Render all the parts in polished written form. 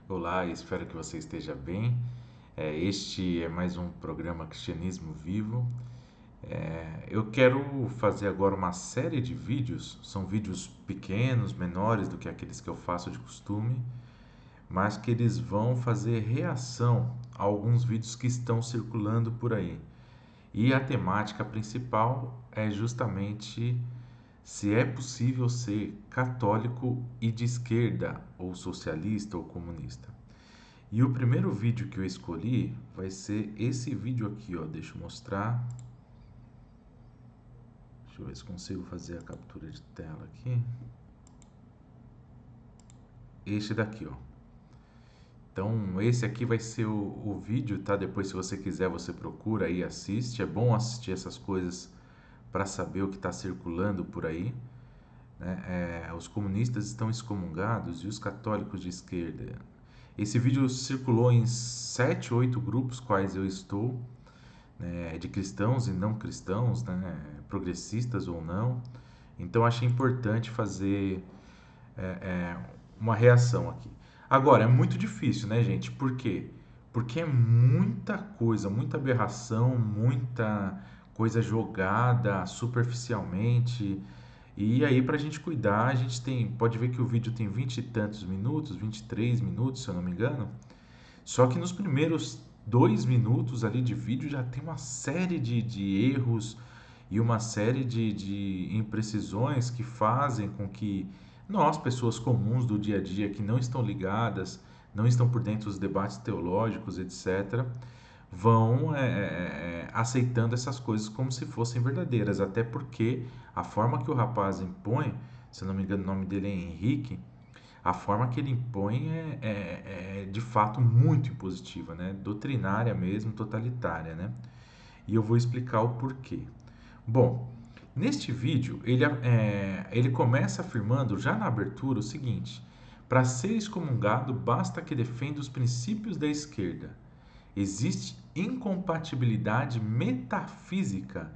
Olá, espero que você esteja bem. Este é mais um programa Cristianismo Vivo. Eu quero fazer agora uma série de vídeos, são vídeos pequenos, menores do que aqueles que eu faço de costume, mas que eles vão fazer reação a alguns vídeos que estão circulando por aí. E a temática principal é justamente se é possível ser católico e de esquerda, ou socialista ou comunista. E o primeiro vídeo que eu escolhi vai ser esse vídeo aqui, ó. Deixa eu mostrar. Deixa eu ver se consigo fazer a captura de tela aqui. Este daqui, ó. Então, esse aqui vai ser o vídeo, tá? Depois, se você quiser, você procura aí, assiste. É bom assistir essas coisas para saber o que está circulando por aí, né? Os comunistas estão excomungados e os católicos de esquerda. Esse vídeo circulou em 7, 8 grupos, quais eu estou, né, de cristãos e não cristãos, né, progressistas ou não. Então achei importante fazer é, é, uma reação aqui. Agora, é muito difícil, né, gente? Por quê? Porque é muita coisa, muita aberração, muita coisa jogada superficialmente. E aí, para a gente cuidar, a gente pode ver que o vídeo tem 20 e tantos minutos, 23 minutos, se eu não me engano. Só que nos primeiros 2 minutos ali de vídeo já tem uma série de erros e uma série de imprecisões que fazem com que nós, pessoas comuns do dia a dia, que não estão ligadas, não estão por dentro dos debates teológicos, etc., vão aceitando essas coisas como se fossem verdadeiras. Até porque a forma que o rapaz impõe, se eu não me engano, o nome dele é Henrique, a forma que ele impõe é de fato muito impositiva, né? Doutrinária mesmo, totalitária, né? E eu vou explicar o porquê. Bom, neste vídeo ele começa afirmando já na abertura o seguinte: para ser excomungado basta que defenda os princípios da esquerda. Existe incompatibilidade metafísica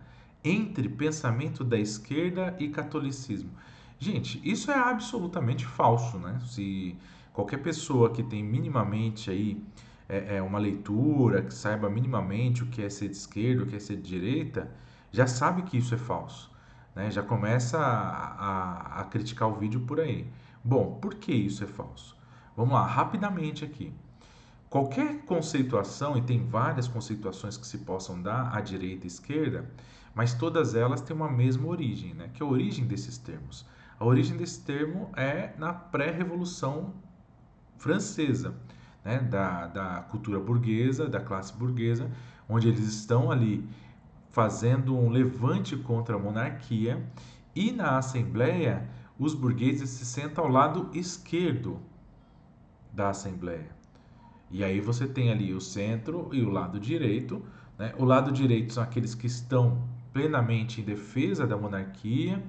entre pensamento da esquerda e catolicismo. Gente, isso é absolutamente falso, né? Se qualquer pessoa que tem minimamente aí uma leitura, que saiba minimamente o que é ser de esquerda, o que é ser de direita, já sabe que isso é falso, né? Já começa a criticar o vídeo por aí. Bom, por que isso é falso? Vamos lá, rapidamente aqui. Qualquer conceituação, e tem várias conceituações que se possam dar à direita e à esquerda, mas todas elas têm uma mesma origem, né? Que é a origem desses termos. A origem desse termo é na pré-revolução francesa, né? Da cultura burguesa, da classe burguesa, onde eles estão ali fazendo um levante contra a monarquia, e na Assembleia os burgueses se sentam ao lado esquerdo da Assembleia. E aí você tem ali o centro e o lado direito, né? O lado direito são aqueles que estão plenamente em defesa da monarquia.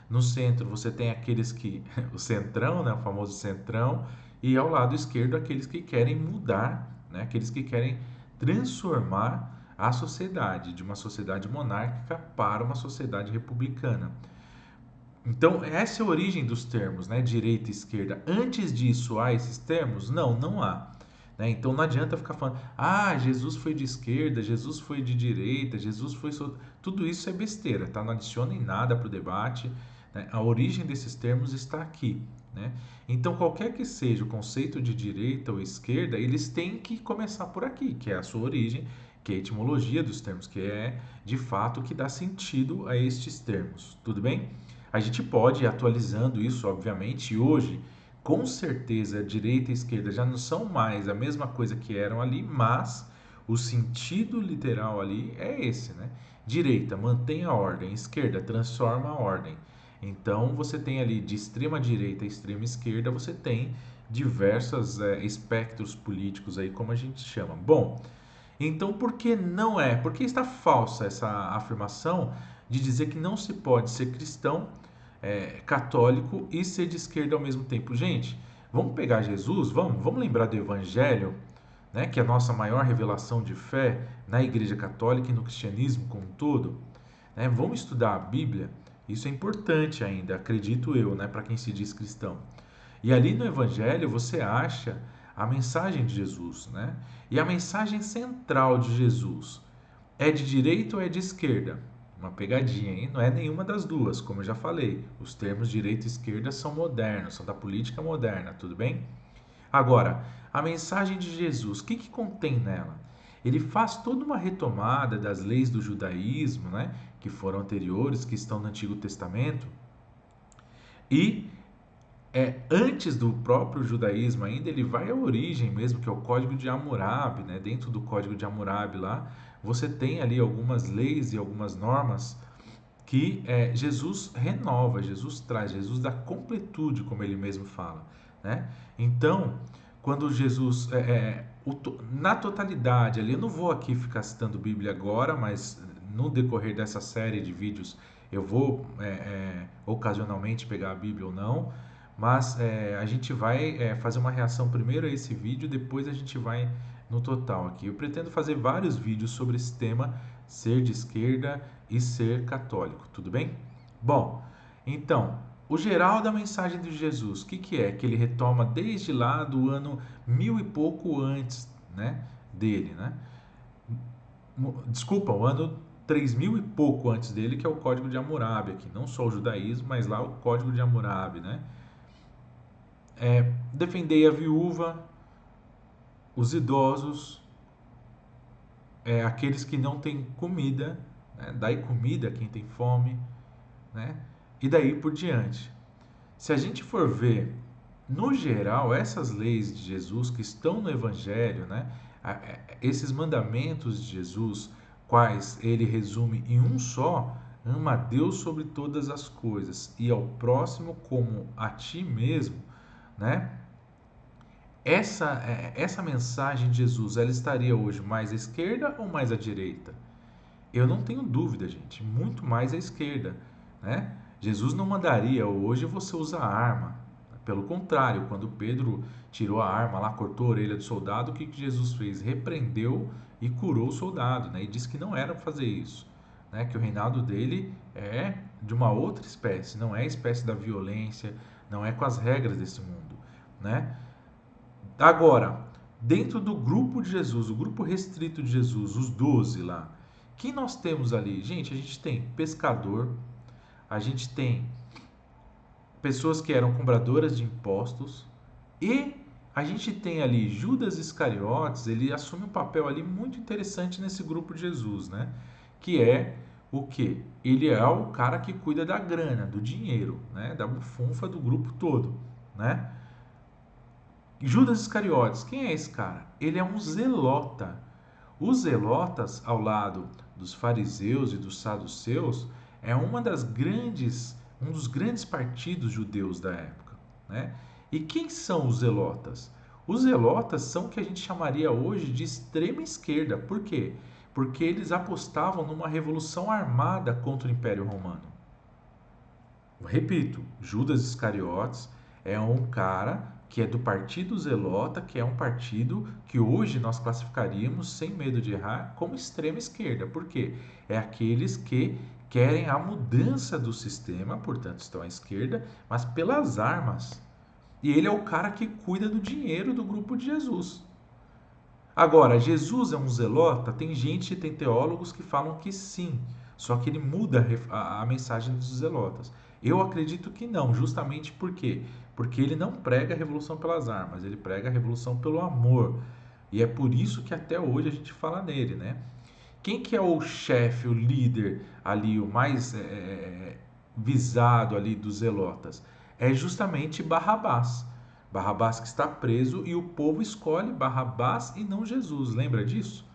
No centro você tem aqueles que o centrão, né, o famoso centrão, e ao lado esquerdo aqueles que querem mudar, né, aqueles que querem transformar a sociedade de uma sociedade monárquica para uma sociedade republicana. Então, essa é a origem dos termos, né? Direita e esquerda. Antes disso, há esses termos? Não, não há. Né? Então, não adianta ficar falando, Jesus foi de esquerda, Jesus foi de direita, Jesus foi. Tudo isso é besteira, tá? Não adiciona em nada para o debate. Né? A origem desses termos está aqui. Né? Então, qualquer que seja o conceito de direita ou esquerda, eles têm que começar por aqui, que é a sua origem, que é a etimologia dos termos, que é de fato o que dá sentido a estes termos. Tudo bem? A gente pode ir atualizando isso, obviamente, e hoje, com certeza, direita e esquerda já não são mais a mesma coisa que eram ali, mas o sentido literal ali é esse, né? Direita, mantém a ordem, esquerda, transforma a ordem. Então, você tem ali de extrema direita a extrema esquerda, você tem diversos espectros políticos aí, como a gente chama. Bom, então, por que não é? Por que está falsa essa afirmação de dizer que não se pode ser cristão, católico e ser de esquerda ao mesmo tempo? Gente, vamos pegar Jesus, vamos lembrar do Evangelho, né, que é a nossa maior revelação de fé na Igreja Católica e no cristianismo como um todo. Né? Vamos estudar a Bíblia, isso é importante ainda, acredito eu, né, para quem se diz cristão. E ali no Evangelho você acha a mensagem de Jesus, né? E a mensagem central de Jesus é de direita ou é de esquerda? Uma pegadinha, hein? Não é nenhuma das duas, como eu já falei. Os termos direita e esquerda são modernos, são da política moderna, tudo bem? Agora, a mensagem de Jesus, o que que contém nela? Ele faz toda uma retomada das leis do judaísmo, né, que foram anteriores, que estão no Antigo Testamento, e antes do próprio judaísmo ainda, ele vai à origem mesmo, que é o Código de Hammurabi, né? Dentro do Código de Hammurabi lá, você tem ali algumas leis e algumas normas que Jesus renova, Jesus traz, Jesus dá completude, como ele mesmo fala, né? Então, quando Jesus, na totalidade ali, eu não vou aqui ficar citando Bíblia agora, mas no decorrer dessa série de vídeos eu vou ocasionalmente pegar a Bíblia ou não, mas a gente vai fazer uma reação primeiro a esse vídeo, depois a gente vai no total aqui. Eu pretendo fazer vários vídeos sobre esse tema, ser de esquerda e ser católico, tudo bem? Bom, então, o geral da mensagem de Jesus, o que que é? Que ele retoma desde lá do ano 1000 e pouco antes, né, dele, né? Desculpa, o ano 3000 e pouco antes dele, que é o Código de Hammurabi aqui, não só o judaísmo, mas lá o Código de Hammurabi, né? Defendei a viúva, os idosos, aqueles que não têm comida, né? Dai comida a quem tem fome, né? E daí por diante. Se a gente for ver, no geral, essas leis de Jesus que estão no Evangelho, né? Esses mandamentos de Jesus, quais ele resume em um só: ama a Deus sobre todas as coisas e ao próximo como a ti mesmo, né? Essa mensagem de Jesus, ela estaria hoje mais à esquerda ou mais à direita? Eu não tenho dúvida, gente, muito mais à esquerda, né? Jesus não mandaria hoje você usar arma. Pelo contrário, quando Pedro tirou a arma lá, cortou a orelha do soldado, o que que Jesus fez? Repreendeu e curou o soldado, né? E disse que não era para fazer isso, né? Que o reinado dele é de uma outra espécie, não é a espécie da violência, não é com as regras desse mundo, né? Agora, dentro do grupo de Jesus, o grupo restrito de Jesus, os 12 lá, quem nós temos ali? Gente, a gente tem pescador, a gente tem pessoas que eram cobradoras de impostos e a gente tem ali Judas Iscariotes, ele assume um papel ali muito interessante nesse grupo de Jesus, né? Que é o quê? Ele é o cara que cuida da grana, do dinheiro, né? Da bufunfa do grupo todo, né? Judas Iscariotes, quem é esse cara? Ele é um zelota. Os zelotas, ao lado dos fariseus e dos saduceus, é um dos grandes partidos judeus da época, né? E quem são os zelotas? Os zelotas são o que a gente chamaria hoje de extrema esquerda. Por quê? Porque eles apostavam numa revolução armada contra o Império Romano. Repito, Judas Iscariotes é um cara que é do Partido Zelota, que é um partido que hoje nós classificaríamos, sem medo de errar, como extrema esquerda. Por quê? É aqueles que querem a mudança do sistema, portanto estão à esquerda, mas pelas armas. E ele é o cara que cuida do dinheiro do grupo de Jesus. Agora, Jesus é um zelota? Tem gente, tem teólogos que falam que sim, só que ele muda a mensagem dos zelotas. Eu acredito que não, justamente por quê? Porque ele não prega a revolução pelas armas, ele prega a revolução pelo amor. E é por isso que até hoje a gente fala nele, né? Quem que é o chefe, o líder ali, o mais visado ali dos zelotas? É justamente Barrabás. Barrabás que está preso e o povo escolhe Barrabás e não Jesus. Lembra disso?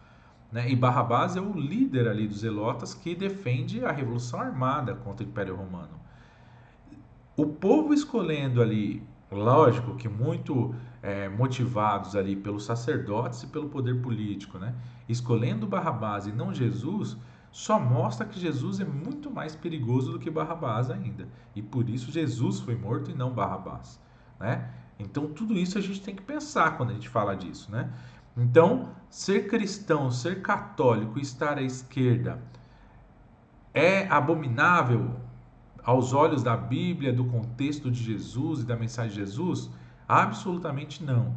Né? E Barrabás é o líder ali dos zelotas que defende a revolução armada contra o Império Romano. O povo escolhendo ali, lógico que muito motivados ali pelos sacerdotes e pelo poder político, né? Escolhendo Barrabás e não Jesus, só mostra que Jesus é muito mais perigoso do que Barrabás ainda. E por isso Jesus foi morto e não Barrabás, né? Então tudo isso a gente tem que pensar quando a gente fala disso, né? Então, ser cristão, ser católico e estar à esquerda é abominável aos olhos da Bíblia, do contexto de Jesus e da mensagem de Jesus? Absolutamente não.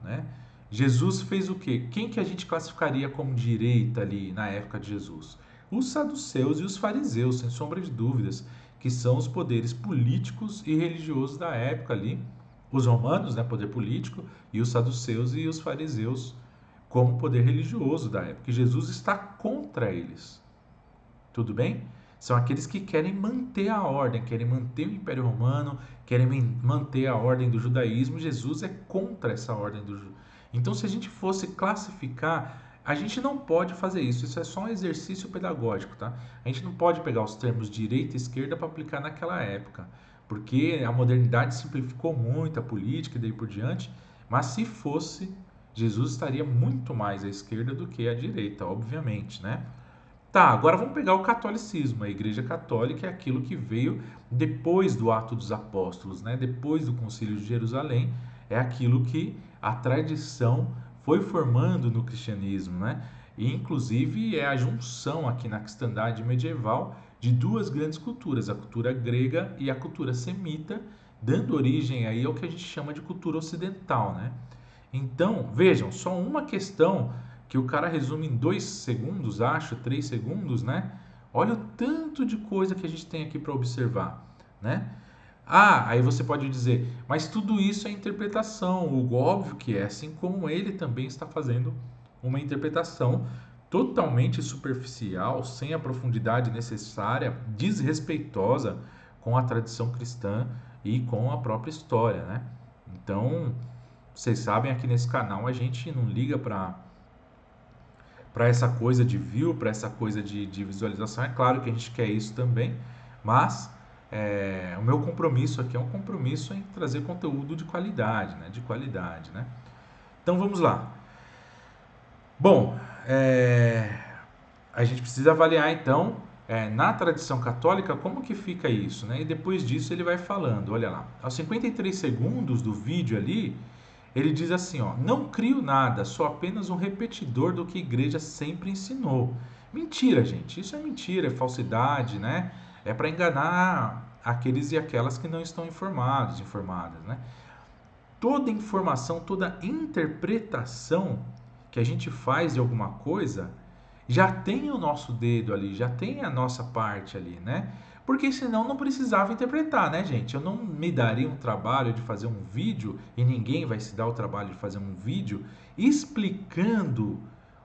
né? Jesus fez o quê? Quem que a gente classificaria como direita ali na época de Jesus? Os saduceus e os fariseus, sem sombra de dúvidas, que são os poderes políticos e religiosos da época ali. Os romanos, né, poder político, e os saduceus e os fariseus como poder religioso da época. E Jesus está contra eles. Tudo bem? São aqueles que querem manter a ordem, querem manter o Império Romano, querem manter a ordem do judaísmo. Jesus é contra essa ordem do judaísmo. Então, se a gente fosse classificar, a gente não pode fazer isso. Isso é só um exercício pedagógico, tá? A gente não pode pegar os termos direita e esquerda para aplicar naquela época, porque a modernidade simplificou muito a política e daí por diante. Mas se fosse, Jesus estaria muito mais à esquerda do que à direita, obviamente, né? Tá, agora vamos pegar o catolicismo. A Igreja Católica é aquilo que veio depois do Ato dos Apóstolos, né? Depois do Concílio de Jerusalém, é aquilo que a tradição foi formando no cristianismo, né? E inclusive é a junção aqui na cristandade medieval de duas grandes culturas, a cultura grega e a cultura semita, dando origem aí ao que a gente chama de cultura ocidental, né? Então, vejam, só uma questão que o cara resume em 2 segundos, acho, 3 segundos, né? Olha o tanto de coisa que a gente tem aqui para observar, né? Ah, aí você pode dizer, mas tudo isso é interpretação. O óbvio que é, assim como ele também está fazendo uma interpretação totalmente superficial, sem a profundidade necessária, desrespeitosa com a tradição cristã e com a própria história, né? Então, vocês sabem, aqui nesse canal a gente não liga para essa coisa de view, para essa coisa de visualização. É claro que a gente quer isso também, mas o meu compromisso aqui é um compromisso em trazer conteúdo de qualidade, né? De qualidade, né? Então vamos lá. Bom, a gente precisa avaliar então na tradição católica como que fica isso, né? E depois disso ele vai falando, olha lá, aos 53 segundos do vídeo ali, ele diz assim, ó, não crio nada, sou apenas um repetidor do que a igreja sempre ensinou. Mentira, gente, isso é mentira, é falsidade, né? É para enganar aqueles e aquelas que não estão informados, informadas, né? Toda informação, toda interpretação que a gente faz de alguma coisa já tem o nosso dedo ali, já tem a nossa parte ali, né? Porque senão não precisava interpretar, né, gente? Eu não me daria um trabalho de fazer um vídeo e ninguém vai se dar o trabalho de fazer um vídeo explicando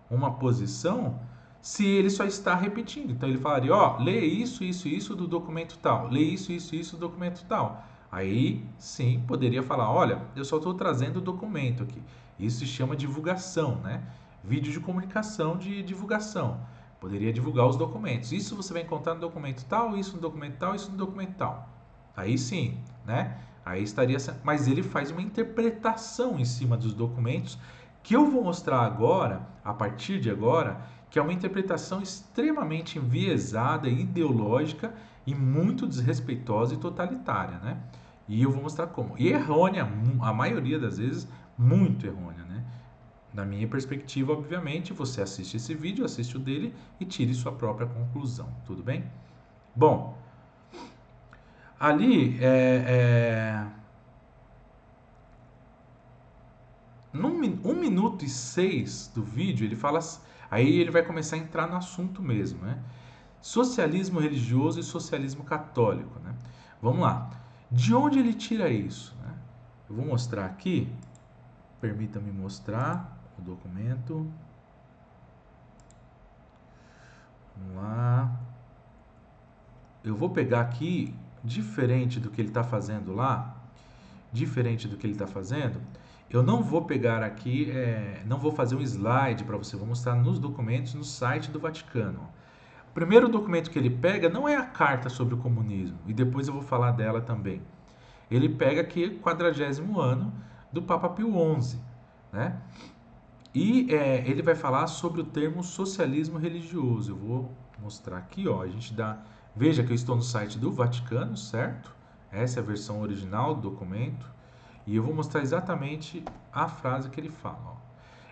uma posição se ele só está repetindo. Então ele falaria, ó, lê isso, isso, isso do documento tal, lê isso, isso do documento tal. Aí sim poderia falar, olha, eu só estou trazendo o documento aqui. Isso se chama divulgação, né? Vídeo de comunicação de divulgação. Poderia divulgar os documentos. Isso você vai encontrar no documento tal, isso no documento tal, isso no documento tal. Aí sim, né? Aí estaria. Mas ele faz uma interpretação em cima dos documentos que eu vou mostrar agora, a partir de agora, que é uma interpretação extremamente enviesada, ideológica e muito desrespeitosa e totalitária, né? E eu vou mostrar como. E errônea, a maioria das vezes, muito errônea, né? Na minha perspectiva, obviamente, você assiste esse vídeo, assiste o dele e tire sua própria conclusão, tudo bem? Bom, ali, num 1 minuto e 6 do vídeo, ele fala, aí ele vai começar a entrar no assunto mesmo, né? Socialismo religioso e socialismo católico, né? Vamos lá. De onde ele tira isso, né? Eu vou mostrar aqui, permita-me mostrar o documento. Vamos lá. Eu vou pegar aqui, diferente do que ele está fazendo lá, diferente do que ele está fazendo, eu não vou pegar aqui, não vou fazer um slide para você, vou mostrar nos documentos no site do Vaticano. O primeiro documento que ele pega não é a carta sobre o comunismo, e depois eu vou falar dela também. Ele pega aqui o 40º ano do Papa Pio XI, né? E ele vai falar sobre o termo socialismo religioso. Eu vou mostrar aqui, ó. A gente dá. Veja que eu estou no site do Vaticano, certo? Essa é a versão original do documento. E eu vou mostrar exatamente a frase que ele fala. Ó.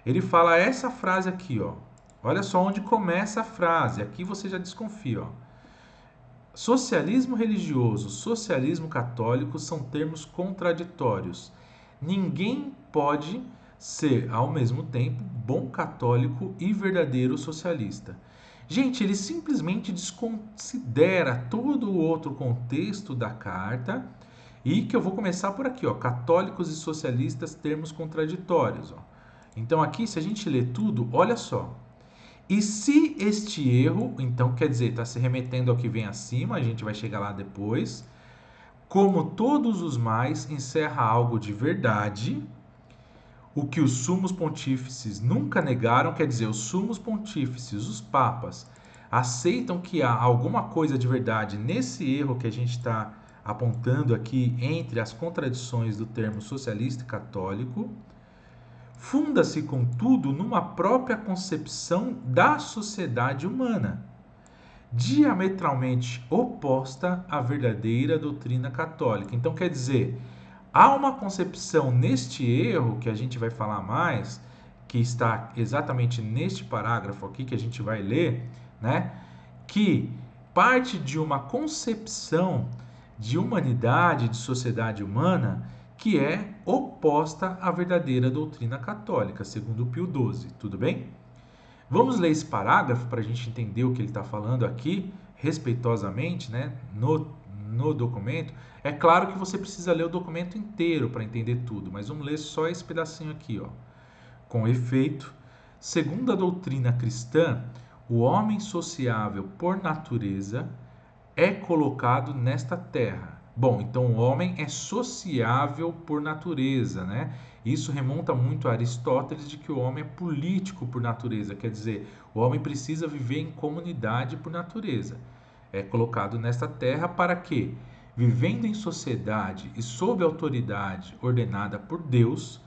Ele fala essa frase aqui, ó. Olha só onde começa a frase. Aqui você já desconfia, ó. Socialismo religioso, socialismo católico são termos contraditórios. Ninguém pode ser, ao mesmo tempo, bom católico e verdadeiro socialista. Gente, ele simplesmente desconsidera todo o outro contexto da carta e que eu vou começar por aqui, ó, católicos e socialistas, termos contraditórios, ó. Então aqui, se a gente ler tudo, olha só. E se este erro, então quer dizer, está se remetendo ao que vem acima, a gente vai chegar lá depois, como todos os mais, encerra algo de verdade, o que os sumos pontífices nunca negaram, quer dizer, os sumos pontífices, os papas, aceitam que há alguma coisa de verdade nesse erro que a gente está apontando aqui entre as contradições do termo socialista e católico, funda-se, contudo, numa própria concepção da sociedade humana, diametralmente oposta à verdadeira doutrina católica. Então, quer dizer, há uma concepção neste erro, que a gente vai falar mais, que está exatamente neste parágrafo aqui que a gente vai ler, né? Que parte de uma concepção de humanidade, de sociedade humana, que é oposta à verdadeira doutrina católica, segundo Pio XII. Tudo bem? Vamos ler esse parágrafo para a gente entender o que ele está falando aqui, respeitosamente, né, no documento. É claro que você precisa ler o documento inteiro para entender tudo, mas vamos ler só esse pedacinho aqui, ó. Com efeito, segundo a doutrina cristã, o homem sociável por natureza é colocado nesta terra. Bom, então o homem é sociável por natureza, né? Isso remonta muito a Aristóteles de que o homem é político por natureza, quer dizer, o homem precisa viver em comunidade por natureza. É colocado nesta terra para que, vivendo em sociedade e sob autoridade ordenada por Deus,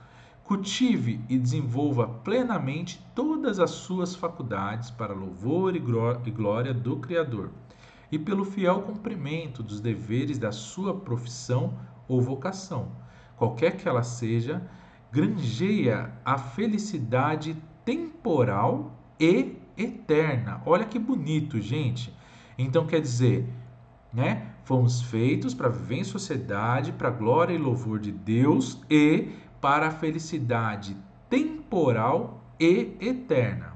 cultive e desenvolva plenamente todas as suas faculdades para louvor e glória do Criador e pelo fiel cumprimento dos deveres da sua profissão ou vocação, qualquer que ela seja, granjeia a felicidade temporal e eterna. Olha que bonito, gente. Então quer dizer, né? Fomos feitos para viver em sociedade, para a glória e louvor de Deus e para a felicidade temporal e eterna.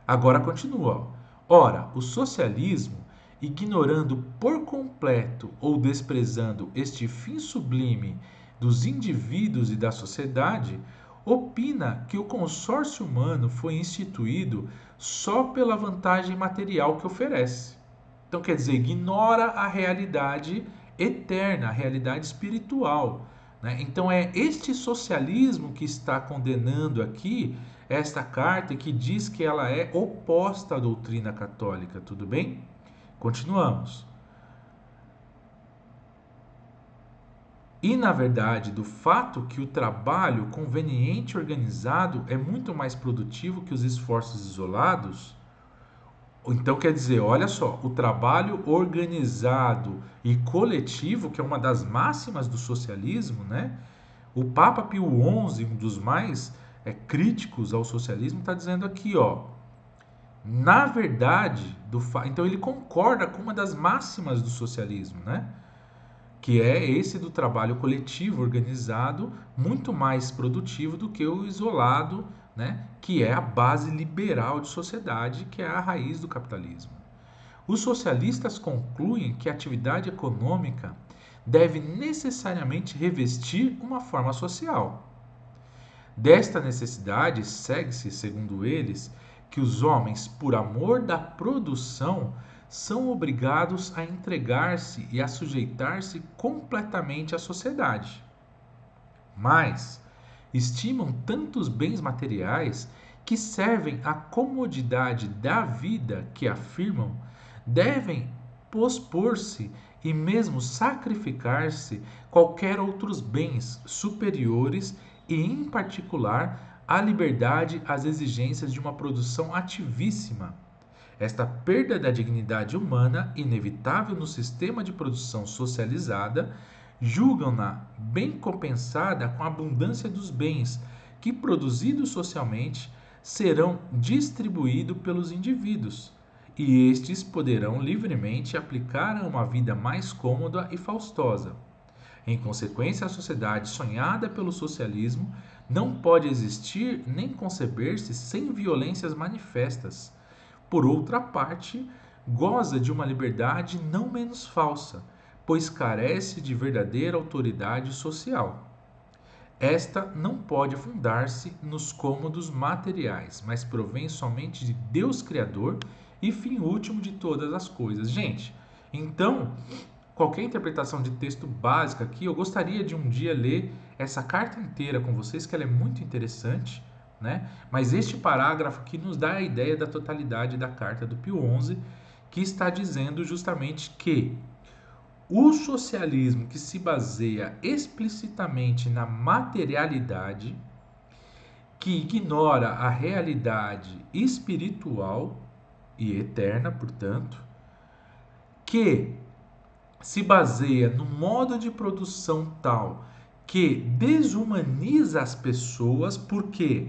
Agora continua. Ora, o socialismo, ignorando por completo ou desprezando este fim sublime dos indivíduos e da sociedade, opina que o consórcio humano foi instituído só pela vantagem material que oferece. Então, quer dizer, ignora a realidade eterna, a realidade espiritual, né? Então, é este socialismo que está condenando aqui esta carta, que diz que ela é oposta à doutrina católica, tudo bem? Continuamos. E, na verdade, do fato que o trabalho conveniente e organizado é muito mais produtivo que os esforços isolados, então quer dizer, olha só, o trabalho organizado e coletivo, que é uma das máximas do socialismo, né? O Papa Pio XI, um dos mais críticos ao socialismo, está dizendo aqui, ó, na verdade, então ele concorda com uma das máximas do socialismo, né? Que é esse do trabalho coletivo organizado, muito mais produtivo do que o isolado, né? Que é a base liberal de sociedade, que é a raiz do capitalismo. Os socialistas concluem que a atividade econômica deve necessariamente revestir uma forma social. Desta necessidade, segue-se, segundo eles, que os homens, por amor da produção, são obrigados a entregar-se e a sujeitar-se completamente à sociedade. Mas estimam tantos bens materiais que servem à comodidade da vida que afirmam devem pospor-se e mesmo sacrificar-se qualquer outros bens superiores e, em particular, a liberdade às exigências de uma produção ativíssima. Esta perda da dignidade humana, inevitável no sistema de produção socializada, julgam-na bem compensada com a abundância dos bens que, produzidos socialmente, serão distribuídos pelos indivíduos, e estes poderão livremente aplicar a uma vida mais cômoda e faustosa. Em consequência, a sociedade sonhada pelo socialismo não pode existir nem conceber-se sem violências manifestas. Por outra parte, goza de uma liberdade não menos falsa, pois carece de verdadeira autoridade social. Esta não pode fundar-se nos cômodos materiais, mas provém somente de Deus Criador e fim último de todas as coisas. Gente, então, qualquer interpretação de texto básica aqui, eu gostaria de um dia ler essa carta inteira com vocês, que ela é muito interessante, né? Mas este parágrafo aqui nos dá a ideia da totalidade da carta do Pio XI, que está dizendo justamente que o socialismo que se baseia explicitamente na materialidade, que ignora a realidade espiritual e eterna, portanto, que se baseia no modo de produção tal que desumaniza as pessoas, porque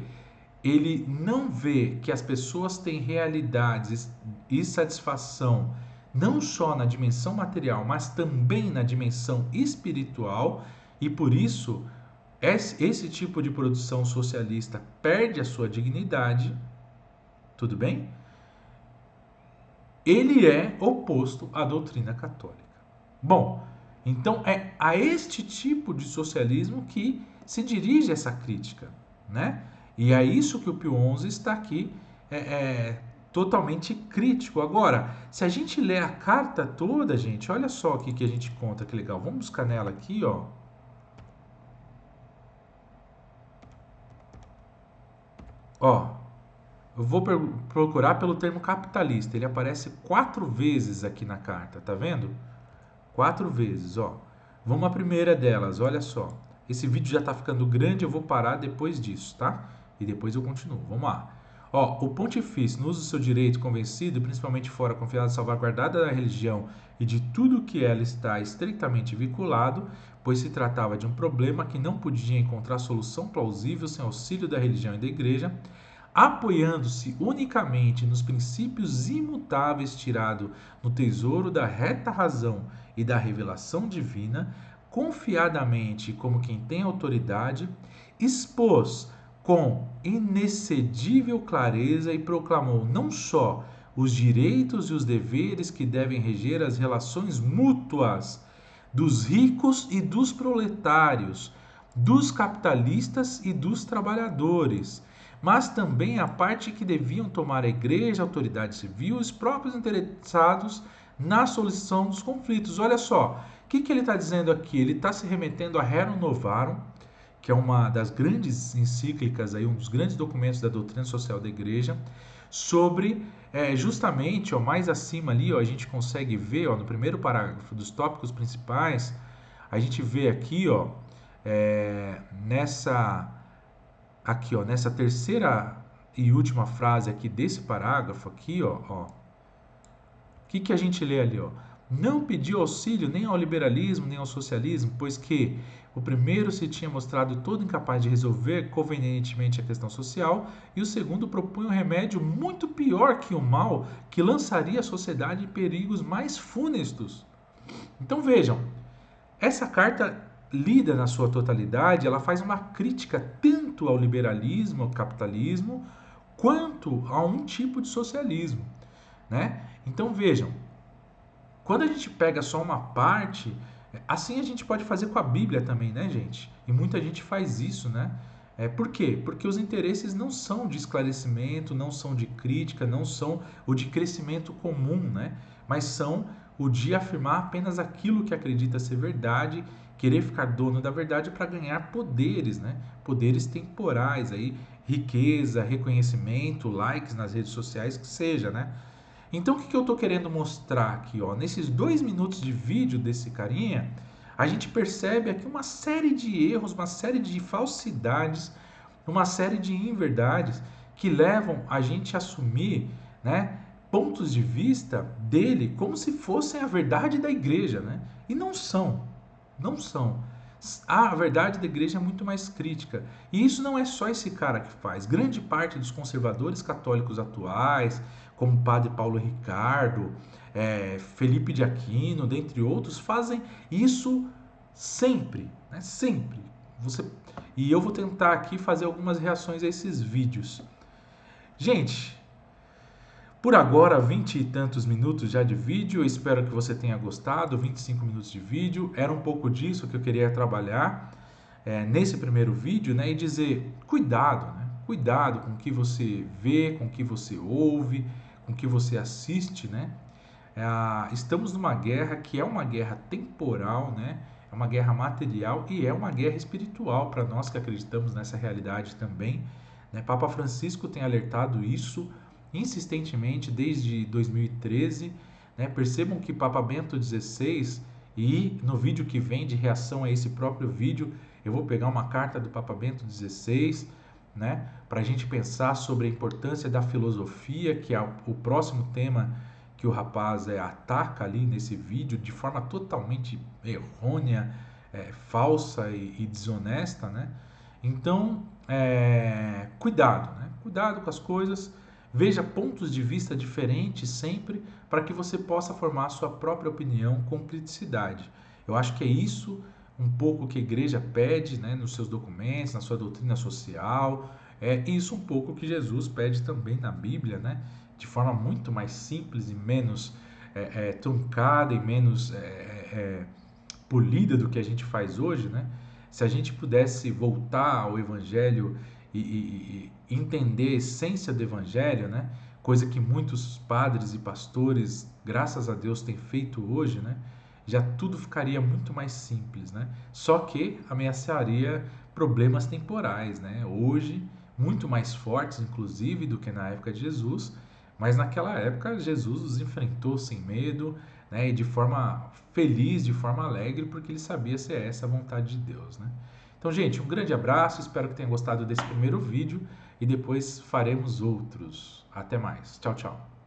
ele não vê que as pessoas têm realidades e satisfação não só na dimensão material, mas também na dimensão espiritual, e por isso esse tipo de produção socialista perde a sua dignidade, tudo bem? Ele é oposto à doutrina católica. Bom, então é a este tipo de socialismo que se dirige essa crítica, né? E é isso que o Pio XI está aqui totalmente crítico. Agora, se a gente lê a carta toda, gente, olha só o que a gente conta, que legal. Vamos buscar nela aqui, ó. Ó, eu vou procurar pelo termo capitalista. Ele aparece 4 vezes aqui na carta, tá vendo? 4 vezes, ó. Vamos à primeira delas, olha só. Esse vídeo já está ficando grande, eu vou parar depois disso, tá? E depois eu continuo. Vamos lá. Ó, o pontifício, no uso do seu direito convencido, principalmente fora confiado, salvaguardada da religião e de tudo que ela está estreitamente vinculado, pois se tratava de um problema que não podia encontrar solução plausível sem auxílio da religião e da igreja, apoiando-se unicamente nos princípios imutáveis tirados no tesouro da reta razão e da revelação divina, confiadamente como quem tem autoridade, expôs com inexcedível clareza e proclamou não só os direitos e os deveres que devem reger as relações mútuas dos ricos e dos proletários, dos capitalistas e dos trabalhadores, mas também a parte que deviam tomar a igreja, a autoridade civil e os próprios interessados na solução dos conflitos. Olha só, o que ele está dizendo aqui? Ele está se remetendo a Rerum Novarum, que é uma das grandes encíclicas, aí, um dos grandes documentos da doutrina social da igreja, sobre justamente, ó, mais acima ali, ó, a gente consegue ver, ó, no primeiro parágrafo dos tópicos principais, a gente vê aqui, ó, nessa terceira e última frase aqui desse parágrafo aqui, ó, o que a gente lê ali, ó? Não pediu auxílio nem ao liberalismo nem ao socialismo, pois que o primeiro se tinha mostrado todo incapaz de resolver convenientemente a questão social, e o segundo propunha um remédio muito pior que o mal, que lançaria a sociedade em perigos mais funestos. Então vejam, essa carta lida na sua totalidade, ela faz uma crítica tanto ao liberalismo, ao capitalismo, quanto a um tipo de socialismo, né? Então vejam, quando a gente pega só uma parte, assim a gente pode fazer com a Bíblia também, né, gente? E muita gente faz isso, né? Por quê? Porque os interesses não são de esclarecimento, não são de crítica, não são o de crescimento comum, né? Mas são o de afirmar apenas aquilo que acredita ser verdade, querer ficar dono da verdade para ganhar poderes, né? Poderes temporais aí, riqueza, reconhecimento, likes nas redes sociais, que seja, né? Então, o que eu estou querendo mostrar aqui, ó? Nesses 2 minutos de vídeo desse carinha, a gente percebe aqui uma série de erros, uma série de falsidades, uma série de inverdades que levam a gente a assumir, né, pontos de vista dele como se fossem a verdade da igreja, né? E não são, não são. A verdade da igreja é muito mais crítica. E isso não é só esse cara que faz. Grande parte dos conservadores católicos atuais, como o padre Paulo Ricardo, Felipe de Aquino, dentre outros, fazem isso Sempre, né? Sempre. Você... E eu vou tentar aqui fazer algumas reações a esses vídeos. Gente, por agora, 20 e tantos minutos já de vídeo. Eu espero que você tenha gostado. 25 minutos de vídeo. Era um pouco disso que eu queria trabalhar nesse primeiro vídeo, né? E dizer, cuidado, né? Cuidado com o que você vê, com o que você ouve, com o que você assiste, né? Estamos numa guerra que é uma guerra temporal, né? É uma guerra material e é uma guerra espiritual para nós que acreditamos nessa realidade também, né? Papa Francisco tem alertado isso insistentemente desde 2013, né? Percebam que Papa Bento XVI, e no vídeo que vem de reação a esse próprio vídeo, eu vou pegar uma carta do Papa Bento XVI, né? Para a gente pensar sobre a importância da filosofia, que é o próximo tema que o rapaz ataca ali nesse vídeo de forma totalmente errônea, falsa e desonesta, né? Então, cuidado, né? Cuidado com as coisas, veja pontos de vista diferentes sempre para que você possa formar a sua própria opinião com criticidade. Eu acho que é isso um pouco que a igreja pede, né, nos seus documentos, na sua doutrina social, é isso um pouco que Jesus pede também na Bíblia, né? De forma muito mais simples e menos truncada e menos polida do que a gente faz hoje, né? Se a gente pudesse voltar ao Evangelho e entender a essência do Evangelho, né? Coisa que muitos padres e pastores, graças a Deus, têm feito hoje, né? Já tudo ficaria muito mais simples, né? Só que ameaçaria problemas temporais, né? Hoje, muito mais fortes, inclusive, do que na época de Jesus, mas naquela época Jesus os enfrentou sem medo, né? E de forma feliz, de forma alegre, porque ele sabia se é essa a vontade de Deus, né? Então, gente, um grande abraço, espero que tenham gostado desse primeiro vídeo e depois faremos outros. Até mais. Tchau, tchau.